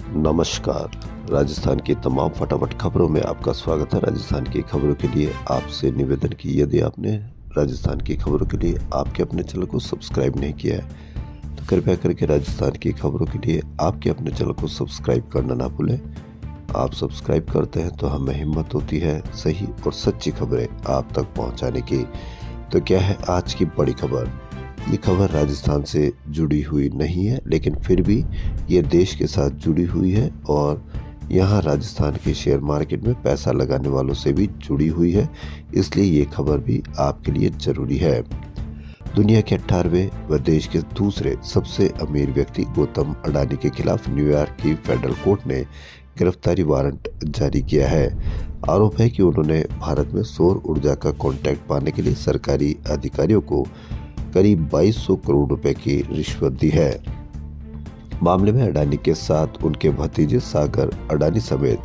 नमस्कार। राजस्थान की तमाम फटाफट खबरों में आपका स्वागत है। राजस्थान की खबरों के लिए आपसे निवेदन की यदि आपने राजस्थान की खबरों के लिए आपके अपने चैनल को सब्सक्राइब नहीं किया है तो कृपया करके राजस्थान की खबरों के लिए आपके अपने चैनल को सब्सक्राइब करना ना भूलें। आप सब्सक्राइब करते हैं तो हमें हिम्मत होती है सही और सच्ची खबरें आप तक पहुंचाने की। तो क्या है आज की बड़ी खबर? ये खबर राजस्थान से जुड़ी हुई नहीं है, लेकिन फिर भी ये देश के साथ जुड़ी हुई है और यहाँ राजस्थान के शेयर मार्केट में पैसा लगाने वालों से भी जुड़ी हुई है, इसलिए ये खबर भी आपके लिए जरूरी है। दुनिया के 18वें व देश के दूसरे सबसे अमीर व्यक्ति गौतम अडानी के खिलाफ न्यूयॉर्क की फेडरल कोर्ट ने गिरफ्तारी वारंट जारी किया है। आरोप है कि उन्होंने भारत में सौर ऊर्जा का कॉन्ट्रैक्ट पाने के लिए सरकारी अधिकारियों को करीब 2200 करोड़ रुपए की रिश्वत दी है। मामले में अडानी के साथ उनके भतीजे सागर अडानी समेत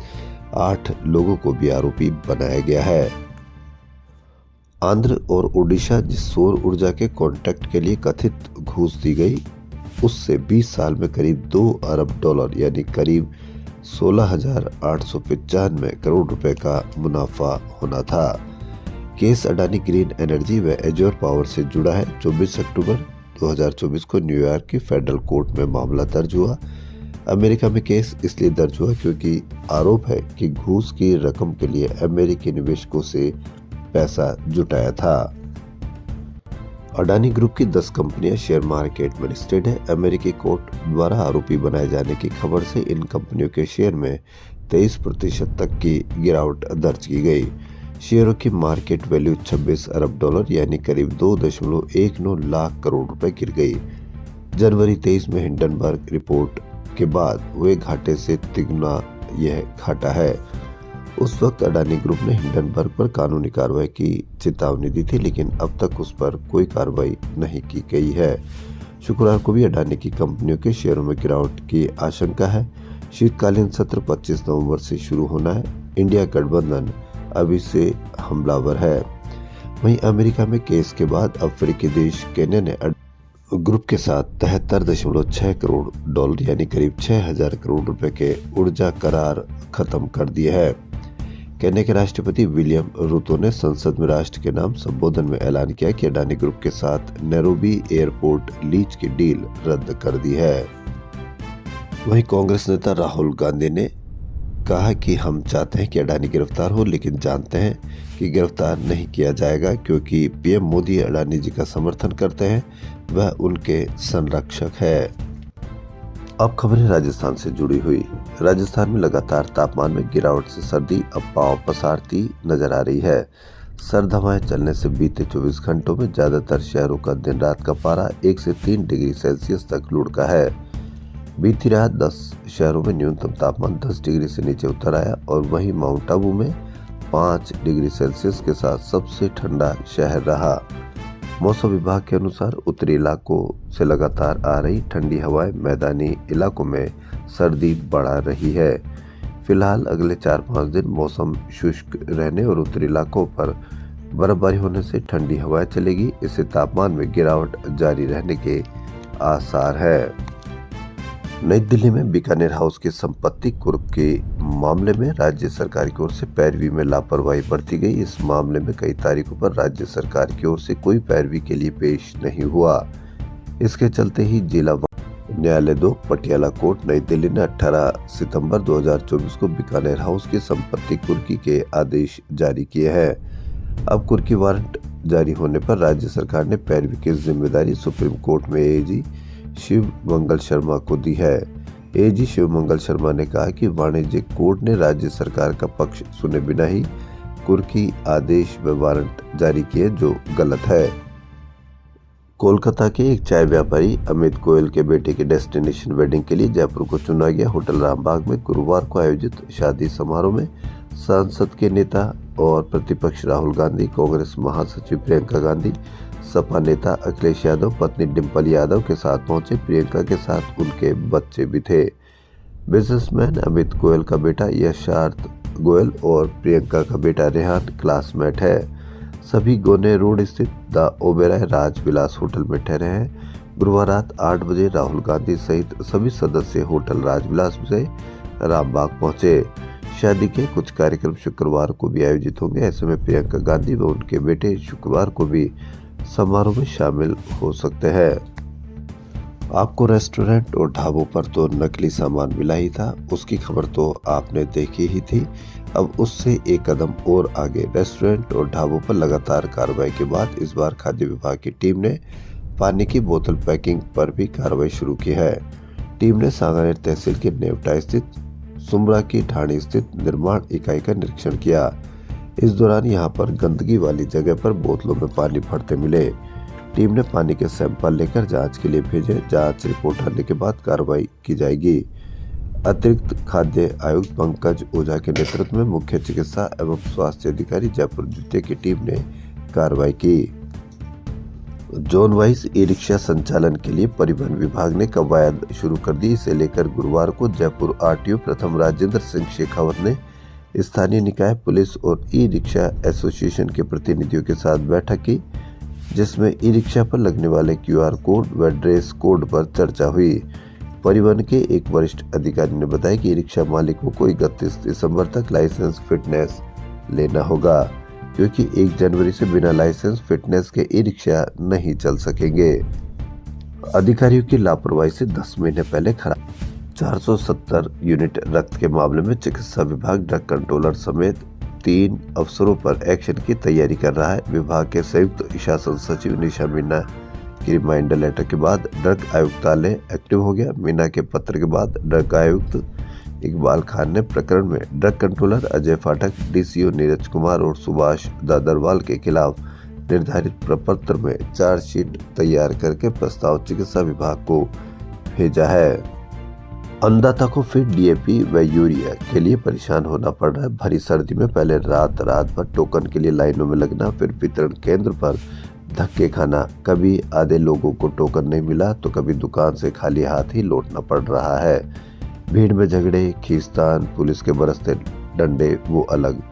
8 लोगों को भी आरोपी बनाया गया है। आंध्र और ओडिशा जिस सौर ऊर्जा के कॉन्ट्रैक्ट के लिए कथित घूस दी गई, उससे 20 साल में करीब $2 अरब यानी करीब 16,895 करोड़ रुपए का मुनाफा होना था। केस अडानी ग्रीन एनर्जी व एज्योर पावर से जुड़ा है। 24 अक्टूबर 2024 को न्यूयॉर्क की फेडरल कोर्ट में मामला दर्ज हुआ। अमेरिका में केस इसलिए दर्ज हुआ क्योंकि आरोप है कि घूस की रकम के लिए अमेरिकी निवेशकों से पैसा जुटाया था। अडानी ग्रुप की 10 कंपनियां शेयर मार्केट में लिस्टेड है। अमेरिकी कोर्ट द्वारा आरोपी बनाए जाने की खबर से इन कंपनियों के शेयर में 23% तक की गिरावट दर्ज की गई। शेयरों की मार्केट वैल्यू $26 अरब यानी करीब 2.19 लाख करोड़ रुपए गिर गई। जनवरी 23 में हिंडनबर्ग रिपोर्ट के बाद हुए घाटे से तिगुना यह घाटा है। उस वक्त अडानी ग्रुप ने हिंडनबर्ग पर कानूनी कार्रवाई की चेतावनी दी थी, लेकिन अब तक उस पर कोई कार्रवाई नहीं की गई है। शुक्रवार को भी अडानी की कंपनियों के शेयरों में गिरावट की आशंका है। शीतकालीन सत्र 25 नवंबर से शुरू होना है। इंडिया गठबंधन अभी से हमलावर है। वहीं अमेरिका में केस के बाद अफ्रीकी देश केन्या ने ग्रुप के साथ 73.6 करोड़ यानी करीब 6,000 करोड़ रुपए के ऊर्जा करार खत्म कर दिए हैं। केन्या के राष्ट्रपति विलियम रूतो ने संसद में राष्ट्र के नाम संबोधन में ऐलान किया कि अडानी ग्रुप के साथ नैरोबी एयरपोर्ट लीज की डील रद्द कर दी है। वहीं कांग्रेस नेता राहुल गांधी ने कहा कि हम चाहते हैं कि अडानी गिरफ्तार हो, लेकिन जानते हैं कि गिरफ्तार नहीं किया जाएगा क्योंकि पीएम मोदी अडानी जी का समर्थन करते हैं, वह उनके संरक्षक है। अब खबरें राजस्थान से जुड़ी हुई। राजस्थान में लगातार तापमान में गिरावट से सर्दी अब पांव पसारती नजर आ रही है। सर्द हवाएं चलने से बीते 24 घंटों में ज्यादातर शहरों का दिन रात का पारा 1 से 3 डिग्री सेल्सियस तक लुढ़का है। बीती रात 10 शहरों में न्यूनतम तापमान 10 डिग्री से नीचे उतर आया और वहीं माउंट आबू में 5 डिग्री सेल्सियस के साथ सबसे ठंडा शहर रहा। मौसम विभाग के अनुसार उत्तरी इलाकों से लगातार आ रही ठंडी हवाएं मैदानी इलाकों में सर्दी बढ़ा रही है। फिलहाल अगले 4-5 दिन मौसम शुष्क रहने और उत्तरी इलाकों पर बर्फबारी होने से ठंडी हवाएं चलेगी। इससे तापमान में गिरावट जारी रहने के आसार है। नई दिल्ली में बीकानेर हाउस की संपत्ति कुर्क के मामले में राज्य सरकार की ओर से पैरवी में लापरवाही बरती गई। इस मामले में कई तारीखों पर राज्य सरकार की ओर से कोई पैरवी के लिए पेश नहीं हुआ। इसके चलते ही जिला न्यायालय 2 पटियाला कोर्ट नई दिल्ली ने 18 सितंबर 2024 को बीकानेर हाउस की संपत्ति कुर्की के आदेश जारी किए हैं। अब कुर्की वारंट जारी होने पर राज्य सरकार ने पैरवी की जिम्मेदारी सुप्रीम कोर्ट में एजी शिव मंगल शर्मा को दी है। एजी शिव मंगल शर्मा ने कहा कि वाणिज्यिक कोर्ट ने राज्य सरकार का पक्ष सुने बिना ही कुर्की आदेश व वारंट जारी किए, जो गलत है। कोलकाता के एक चाय व्यापारी अमित गोयल के बेटे के डेस्टिनेशन वेडिंग के लिए जयपुर को चुना गया। होटल रामबाग में गुरुवार को आयोजित शादी समारोह में सांसद के नेता और प्रतिपक्ष राहुल गांधी, कांग्रेस महासचिव प्रियंका गांधी, सपा नेता अखिलेश यादव, पत्नी डिंपल यादव के साथ पहुंचे। प्रियंका के साथ उनके बच्चे भी थे। बिजनेसमैन अमित गोयल का बेटा यशार्थ गोयल और प्रियंका का बेटा रेहान क्लासमेट है। सभी गोने रोड स्थित द ओबेरॉय राजविलास होटल में ठहरे हैं। गुरुवार रात 8 बजे राहुल गांधी सहित सभी सदस्य होटल राजविलास से रामबाग पहुंचे। शादी के कुछ कार्यक्रम शुक्रवार को भी आयोजित होंगे। ऐसे में प्रियंका गांधी व उनके बेटे शुक्रवार को भी समारोह में शामिल हो सकते हैं। आपको रेस्टोरेंट और ढाबों पर तो नकली सामान मिला ही था, उसकी खबर तो आपने देखी ही थी। अब उससे एक कदम और आगे, रेस्टोरेंट और ढाबों पर लगातार कार्रवाई के बाद इस बार खाद्य विभाग की टीम ने पानी की बोतल पैकिंग पर भी कार्रवाई शुरू की है। टीम ने सांगानेर तहसील के नेवटा स्थित सुमरा की ढाणी स्थित निर्माण इकाई का निरीक्षण किया। इस दौरान यहां पर गंदगी वाली जगह पर बोतलों में पानी भरते मिले। टीम ने पानी के सैंपल लेकर जांच के लिए भेजे। जांच रिपोर्ट आने के बाद कार्रवाई की जाएगी। अतिरिक्त खाद्य आयुक्त पंकज ओझा के नेतृत्व में मुख्य चिकित्सा एवं स्वास्थ्य अधिकारी जयपुर द्वितीय की टीम ने कार्रवाई की। जोन वाइज ई रिक्शा संचालन के लिए परिवहन विभाग ने कवायद शुरू कर दी। इसे लेकर गुरुवार को जयपुर आरटीओ प्रथम राजेंद्र सिंह शेखावत ने स्थानीय निकाय, पुलिस और ई रिक्शा एसोसिएशन के प्रतिनिधियों के साथ बैठक की, जिसमें ई रिक्शा पर लगने वाले QR कोड व ड्रेस कोड पर चर्चा हुई। परिवहन के एक वरिष्ठ अधिकारी ने बताया कि ई रिक्शा मालिकों को 31 दिसंबर तक लाइसेंस फिटनेस लेना होगा, क्योंकि 1 जनवरी से बिना लाइसेंस फिटनेस के ई रिक्शा नहीं चल सकेंगे। अधिकारियों की लापरवाही से 10 महीने पहले खराब 470 यूनिट रक्त के मामले में चिकित्सा विभाग ड्रग कंट्रोलर समेत 3 अफसरों पर एक्शन की तैयारी कर रहा है। विभाग के संयुक्त शासन सचिव निशा मीना की रिमाइंडर लेटर के बाद ड्रग आयुक्तालय एक्टिव हो गया। मीना के पत्र के बाद ड्रग आयुक्त इकबाल खान ने प्रकरण में ड्रग कंट्रोलर अजय फाटक, DCO नीरज कुमार और सुभाष दादरवाल के खिलाफ निर्धारित प्रपत्र में चार्जशीट तैयार करके प्रस्ताव चिकित्सा विभाग को भेजा है। अन्नदाता को फिर DAP व यूरिया के लिए परेशान होना पड़ रहा है। भरी सर्दी में पहले रात भर टोकन के लिए लाइनों में लगना, फिर वितरण केंद्र पर धक्के खाना। कभी आधे लोगों को टोकन नहीं मिला तो कभी दुकान से खाली हाथ ही लौटना पड़ रहा है। भीड़ में झगड़े, खींचतान, पुलिस के बरसते डंडे वो अलग।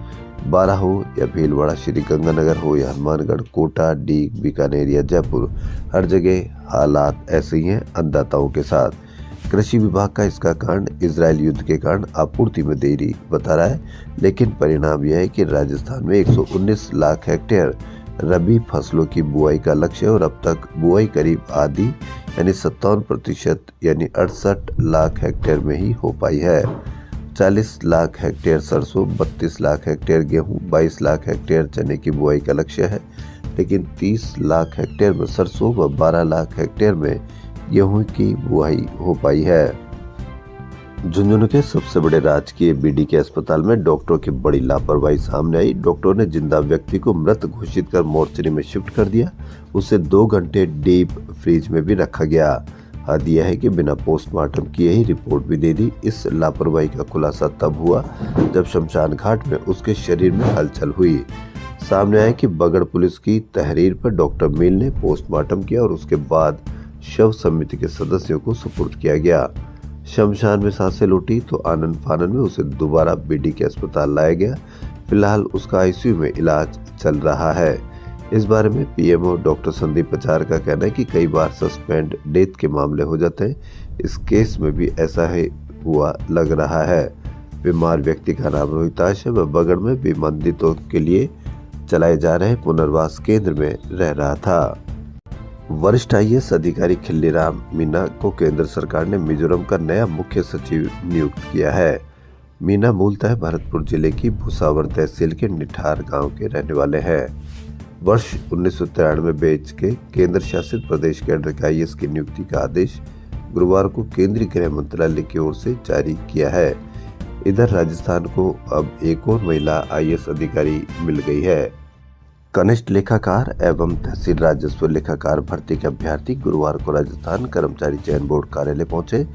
बारा हो या भीलवाड़ा, श्री गंगानगर हो या हनुमानगढ़, कोटा, डीग, बीकानेर या जयपुर, हर जगह हालात ऐसे ही हैं अन्नदाताओं के साथ। कृषि विभाग का इसका कारण इजरायल युद्ध के कारण आपूर्ति में देरी बता रहा है, लेकिन परिणाम यह है कि राजस्थान में 119 लाख हेक्टेयर रबी फसलों की बुआई का लक्ष्य है और अब तक बुआई करीब आधी यानी 57% यानी 68 लाख हेक्टेयर में ही हो पाई है। 40 लाख हेक्टेयर सरसों, 32 लाख हेक्टेयर गेहूं, 22 लाख हेक्टेयर चने की बुआई का लक्ष्य है, लेकिन 30 लाख हेक्टेयर में सरसों व 12 लाख हेक्टेयर में गेहूं की बुआई हो पाई है। झुंझुनू के सबसे बड़े राजकीय BDK अस्पताल में डॉक्टरों की बड़ी लापरवाही सामने आई। डॉक्टरों ने जिंदा व्यक्ति को मृत घोषित कर मोर्चरी में शिफ्ट कर दिया। उसे 2 घंटे डीप फ्रीज में भी रखा गया। हद यह है कि बिना पोस्टमार्टम किए ही रिपोर्ट भी दे दी। इस लापरवाही का खुलासा तब हुआ जब शमशान घाट में उसके शरीर में हलचल हुई। सामने आया कि बगड़ पुलिस की तहरीर पर डॉक्टर मील ने पोस्टमार्टम किया और उसके बाद शव समिति के सदस्यों को सुपुर्द किया गया। शमशान में सांसें लौटी तो आनन फानन में उसे दोबारा BDK अस्पताल लाया गया। फिलहाल उसका ICU में इलाज चल रहा है। इस बारे में PMO डॉक्टर संदीप पचार का कहना है कि कई बार सस्पेंड डेथ के मामले हो जाते हैं। इस केस में भी ऐसा ही हुआ लग रहा है। बीमार व्यक्ति का नाम रोहिताश है। वह बगड़ में बीमांदितों के लिए चलाए जा रहे पुनर्वास केंद्र में रह रहा था। वरिष्ठ IAS अधिकारी खिल्लीराम मीना को केंद्र सरकार ने मिजोरम का नया मुख्य सचिव नियुक्त किया है। मीना मूलतः भरतपुर जिले की भुसावर तहसील के निठार गांव के रहने वाले हैं। वर्ष 1993 बेच के केंद्र शासित प्रदेश कैडर के IAS की नियुक्ति का आदेश गुरुवार को केंद्रीय गृह मंत्रालय की ओर से जारी किया है। इधर राजस्थान को अब एक और महिला IAS अधिकारी मिल गई है। कनिष्ठ लेखाकार एवं तहसील राजस्व लेखाकार भर्ती के अभ्यर्थी गुरुवार को राजस्थान कर्मचारी चयन बोर्ड कार्यालय पहुंचे।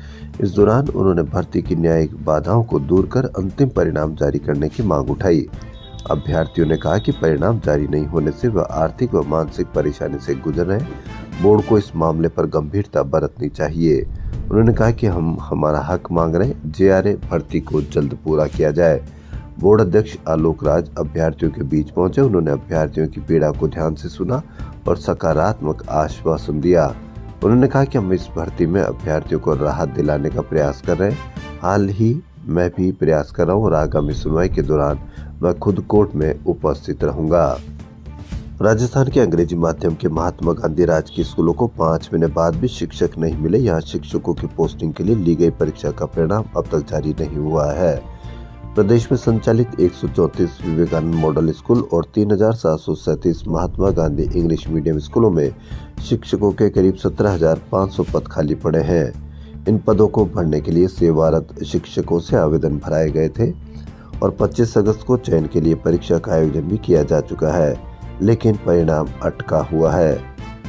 इस दौरान उन्होंने भर्ती की न्यायिक बाधाओं को दूर कर अंतिम परिणाम जारी करने की मांग उठाई। अभ्यर्थियों ने कहा कि परिणाम जारी नहीं होने से वह आर्थिक व मानसिक परेशानी से गुजर रहे हैं। बोर्ड को इस मामले पर गंभीरता बरतनी चाहिए। उन्होंने कहा कि हम हमारा हक मांग रहे हैं। JRA भर्ती को जल्द पूरा किया जाए। बोर्ड अध्यक्ष आलोक राज अभ्यर्थियों के बीच पहुंचे। उन्होंने अभ्यर्थियों की पीड़ा को ध्यान से सुना और सकारात्मक आश्वासन दिया। उन्होंने कहा कि हम इस भर्ती में अभ्यर्थियों को राहत दिलाने का प्रयास कर रहे हैं। हाल ही मैं भी प्रयास कर रहा हूँ और आगामी सुनवाई के दौरान मैं खुद कोर्ट में उपस्थित रहूंगा। राजस्थान के अंग्रेजी माध्यम के महात्मा गांधी राजकीय स्कूलों को 5 महीने बाद भी शिक्षक नहीं मिले। यहाँ शिक्षकों की पोस्टिंग के लिए ली गई परीक्षा का परिणाम अब तक जारी नहीं हुआ है। प्रदेश में संचालित 134 विवेकानंद मॉडल स्कूल और 3,737 महात्मा गांधी इंग्लिश मीडियम स्कूलों में शिक्षकों के करीब 17,500 पद खाली पड़े हैं। इन पदों को भरने के लिए सेवारत शिक्षकों से आवेदन भराए गए थे और 25 अगस्त को चयन के लिए परीक्षा का आयोजन भी किया जा चुका है, लेकिन परिणाम अटका हुआ है।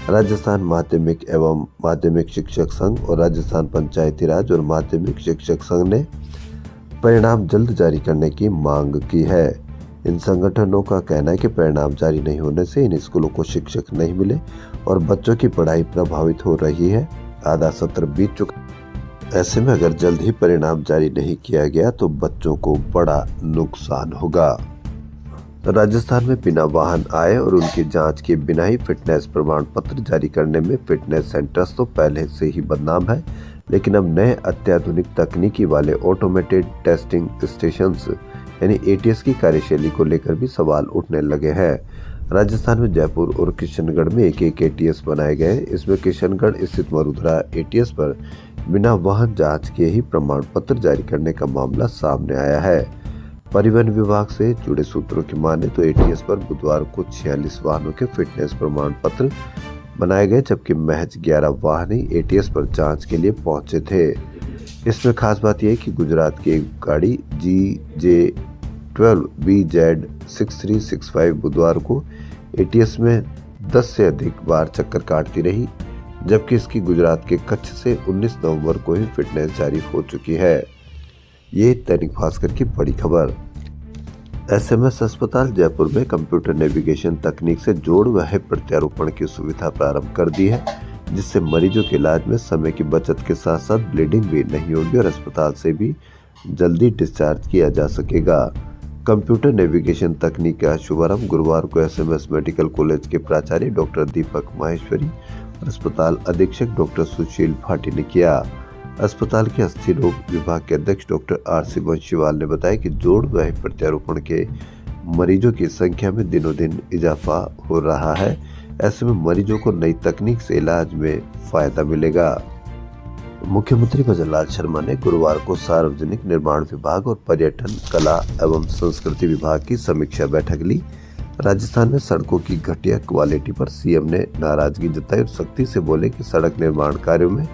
राजस्थान माध्यमिक एवं माध्यमिक शिक्षक संघ और राजस्थान पंचायती राज और माध्यमिक शिक्षक संघ ने परिणाम जल्द जारी करने की मांग की है। इन संगठनों का कहना है कि परिणाम जारी नहीं होने से इन स्कूलों को शिक्षक नहीं मिले और बच्चों की पढ़ाई प्रभावित हो रही है। आधा सत्र बीत चुका, ऐसे में अगर जल्द ही परिणाम जारी नहीं किया गया तो बच्चों को बड़ा नुकसान होगा। राजस्थान में बिना वाहन आए और उनकी जांच के बिना ही फिटनेस प्रमाण पत्र जारी करने में फिटनेस सेंटर्स तो पहले से ही बदनाम है, लेकिन अब नए अत्याधुनिक तकनीकी वाले ऑटोमेटेड टेस्टिंग स्टेशंस यानी एटीएस की कार्यशैली को लेकर भी सवाल उठने लगे हैं। राजस्थान में जयपुर और किशनगढ़ में एक एटीएस बनाए गए। इसमें किशनगढ़ स्थित मरुधरा एटीएस पर बिना वाहन जांच के ही प्रमाण पत्र जारी करने का मामला सामने आया है। परिवहन विभाग से जुड़े सूत्रों की माने तो एटीएस पर बुधवार को 46 वाहनों के फिटनेस प्रमाण पत्र बनाए गए, जबकि महज 11 वाहन ही एटीएस पर जांच के लिए पहुंचे थे। इसमें खास बात यह है कि गुजरात की एक गाड़ी GJ12BZ6365 बुधवार को एटीएस में 10 से अधिक बार चक्कर काटती रही, जबकि इसकी गुजरात के कच्छ से 19 नवंबर को ही फिटनेस जारी हो चुकी है। ये दैनिक भास्कर की बड़ी खबर। एसएमएस अस्पताल जयपुर में कंप्यूटर नेविगेशन तकनीक से जोड़ व प्रत्यारोपण की सुविधा प्रारंभ कर दी है, जिससे मरीजों के इलाज में समय की बचत के साथ साथ ब्लीडिंग भी नहीं होगी और अस्पताल से भी जल्दी डिस्चार्ज किया जा सकेगा। कंप्यूटर नेविगेशन तकनीक का शुभारंभ गुरुवार को एसएमएस मेडिकल कॉलेज के प्राचार्य डॉक्टर दीपक माहेश्वरी और अस्पताल अधीक्षक डॉक्टर सुशील भाटी ने किया। अस्पताल के अस्थि रोग विभाग के अध्यक्ष डॉक्टर आर.सी. वंशीवाल ने बताया कि जोड़ व प्रत्यारोपण के मरीजों की संख्या में दिनों दिन इजाफा हो रहा है। ऐसे में मरीजों को नई तकनीक से इलाज में फायदा मिलेगा। मुख्यमंत्री भजन लाल शर्मा ने गुरुवार को सार्वजनिक निर्माण विभाग और पर्यटन, कला एवं संस्कृति विभाग की समीक्षा बैठक ली। राजस्थान में सड़कों की घटिया क्वालिटी पर सीएम ने नाराजगी जताई और सख्ती से बोले कि सड़क निर्माण कार्यों में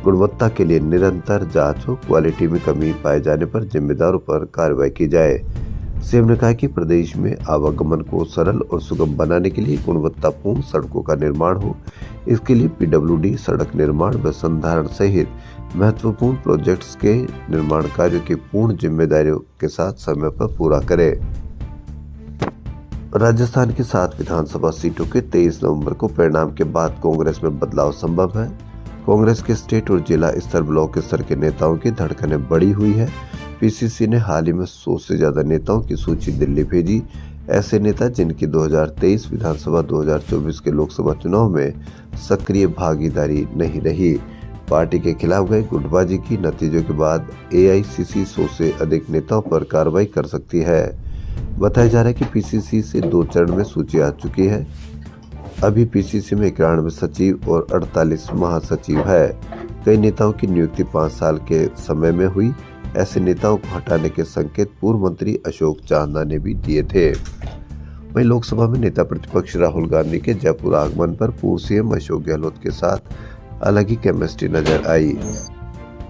गुणवत्ता के लिए निरंतर जांच हो, क्वालिटी में कमी पाए जाने पर जिम्मेदारों पर कार्रवाई की जाए। सीएम ने कहा कि प्रदेश में आवागमन को सरल और सुगम बनाने के लिए गुणवत्तापूर्ण सड़कों का निर्माण हो। इसके लिए पीडब्ल्यूडी, सड़क निर्माण व संधारण सहित महत्वपूर्ण प्रोजेक्ट्स के निर्माण कार्यों की पूर्ण जिम्मेदारियों के साथ समय पर पूरा करे। राजस्थान की 7 विधानसभा सीटों के 23 नवंबर को परिणाम के बाद कांग्रेस में बदलाव संभव है। कांग्रेस के स्टेट और जिला स्तर, ब्लॉक स्तर के नेताओं की धड़कनें बढ़ी हुई है। पीसीसी ने हाल ही में 100 से ज्यादा नेताओं की सूची दिल्ली भेजी। ऐसे नेता जिनकी 2023 विधानसभा 2024 के लोकसभा चुनाव में सक्रिय भागीदारी नहीं रही, पार्टी के खिलाफ गए गुटबाजी की नतीजों के बाद एआईसीसी 100 से अधिक नेताओं पर कार्रवाई कर सकती है। बताया जा रहा है कि पीसीसी से 2 चरण में सूची आ चुकी है। अभी पीसीसी में 91 सचिव और 48 महासचिव है। कई नेताओं की नियुक्ति 5 साल के समय में हुई। ऐसे नेताओं को हटाने के संकेत पूर्व मंत्री अशोक चांदना ने भी दिए थे। वहीं लोकसभा में नेता प्रतिपक्ष राहुल गांधी के जयपुर आगमन पर पूर्व सीएम अशोक गहलोत के साथ अलग ही केमिस्ट्री नजर आई।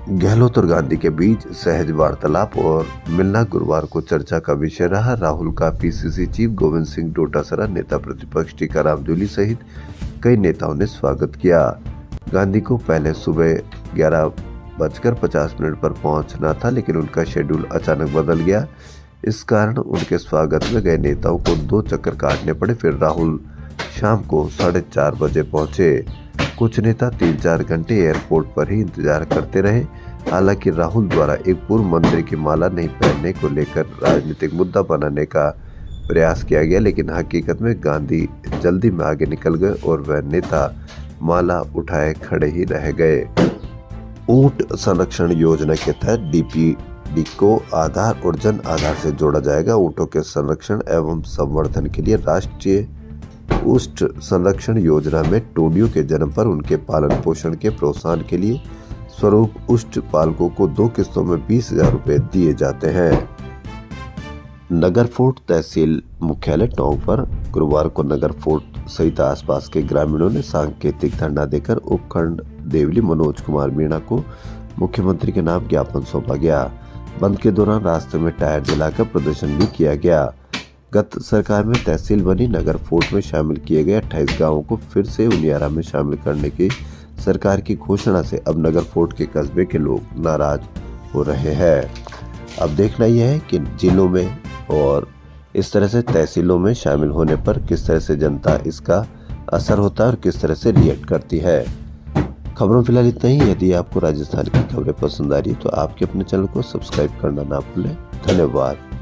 गहलोत और गांधी के बीच सहज वार्तालाप और मिलना गुरुवार को चर्चा का विषय रहा। राहुल का पीसीसी चीफ गोविंद सिंह डोटासरा, नेता प्रतिपक्ष टीकाराम जूली सहित कई नेताओं ने स्वागत किया। गांधी को पहले सुबह 11:50 पर पहुंचना था, लेकिन उनका शेड्यूल अचानक बदल गया। इस कारण उनके स्वागत में गए नेताओं को 2 चक्कर काटने पड़े। फिर राहुल शाम को 4:30 बजे पहुंचे। कुछ नेता 3-4 घंटे एयरपोर्ट पर ही इंतजार करते रहे। हालांकि राहुल द्वारा एक पूर्व मंत्री की माला नहीं पहनने को लेकर राजनीतिक मुद्दा बनाने का प्रयास किया गया, लेकिन हकीकत में गांधी जल्दी में आगे निकल गए और वह नेता माला उठाए खड़े ही रह गए। ऊंट संरक्षण योजना के तहत डी को आधार और जन आधार से जोड़ा जाएगा। ऊँटों के संरक्षण एवं संवर्धन के लिए राष्ट्रीय ऊष्ट संरक्षण योजना में टोडियों के जन्म पर उनके पालन पोषण के प्रोत्साहन के लिए स्वरूप ऊष्ट पालकों को 2 किस्तों में 20,000 रुपए दिए जाते हैं। नगर फोर्ट तहसील मुख्यालय टोंक पर गुरुवार को नगर फोर्ट सहित आसपास के ग्रामीणों ने सांकेतिक धरना देकर उपखंड देवली मनोज कुमार मीणा को मुख्यमंत्री के नाम ज्ञापन सौंपा गया। बंद के दौरान रास्ते में टायर जलाकर प्रदर्शन भी किया गया। गत सरकार में तहसील बनी नगर फोर्ट में शामिल किए गए 28 गांवों को फिर से उनियारा में शामिल करने की सरकार की घोषणा से अब नगर फोर्ट के कस्बे के लोग नाराज हो रहे हैं। अब देखना यह है कि जिलों में और इस तरह से तहसीलों में शामिल होने पर किस तरह से जनता इसका असर होता है और किस तरह से रिएक्ट करती है। खबरों फिलहाल इतना ही। यदि आपको राजस्थान की खबरें पसंद आ रही है तो आपके अपने चैनल को सब्सक्राइब करना ना भूलें। धन्यवाद।